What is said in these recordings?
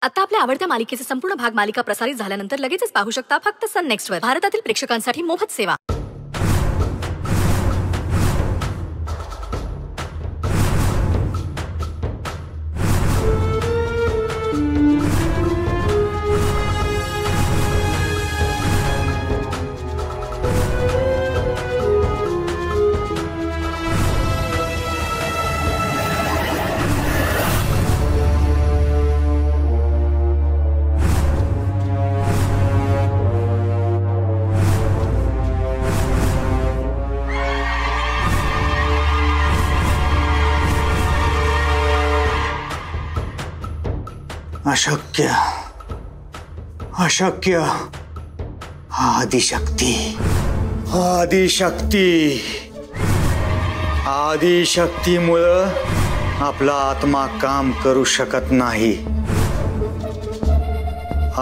आता आपल्या आवडत्या मालिकेचे संपूर्ण भाग मालिका प्रसारित झाल्यानंतर लगेचच पाहू शकता फक्त सन नेक्स्ट वर. भारतातील प्रेक्षकांसाठी मोफत सेवा. अशक्य अशक्य आदिशक्ती आदिशक्ती आदिशक्तीमुळं आपला आत्मा काम करू शकत नाही.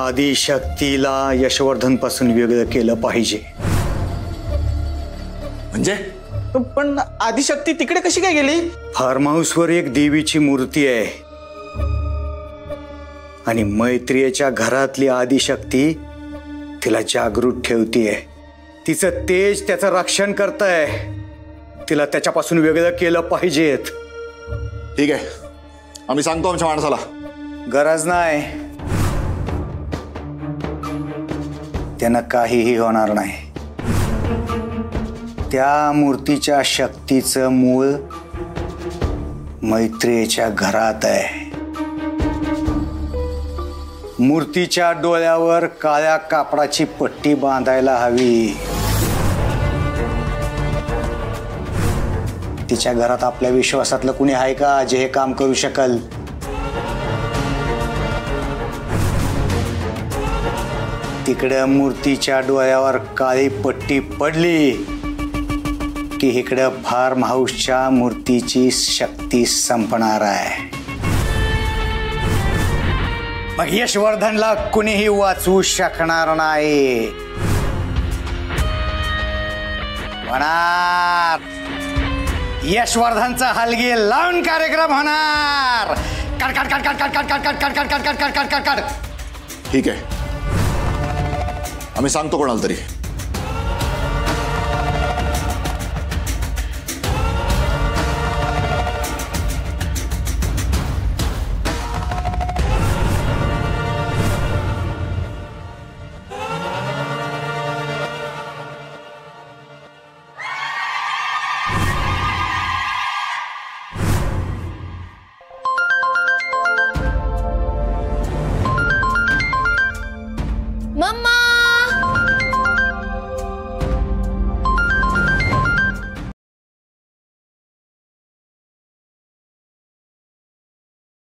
आदिशक्तीला यशवर्धन पासून वेगळं केलं पाहिजे. म्हणजे पण आदिशक्ती तिकडे कशी काय गेली? फार्म हाऊसवर एक देवीची मूर्ती आहे आणि मैत्रियेच्या घरातली आदिशक्ती तिला जागृत ठेवतीये. तिचं तेज त्याचं रक्षण करतंय. तिला त्याच्यापासून वेगळं केलं पाहिजेत. ठीक आहे, आम्ही सांगतो आमच्या माणसाला. गरज नाही, त्यानं काहीही होणार नाही. त्या मूर्तीच्या शक्तीचं मूळ मैत्रियेच्या घरात आहे. मूर्तीच्या डोळ्यावर काळ्या कापडाची पट्टी बांधायला हवी. तिच्या घरात आपल्या विश्वासातलं कुणी आहे का जे हे काम करू शकल? तिकडं मूर्तीच्या डोळ्यावर काळी पट्टी पडली की इकडं फार्म हाऊसच्या मूर्तीची शक्ती संपणार आहे. मग यशवर्धनला कुणीही वाचवू शकणार नाही. होणार यशवर्धनचा हलगी लावून कार्यक्रम होणार. कड कड कड कड कड कड कड कड कड कड कड कड कड. ठीक आहे, आम्ही सांगतो कोणाला तरी. मम्मा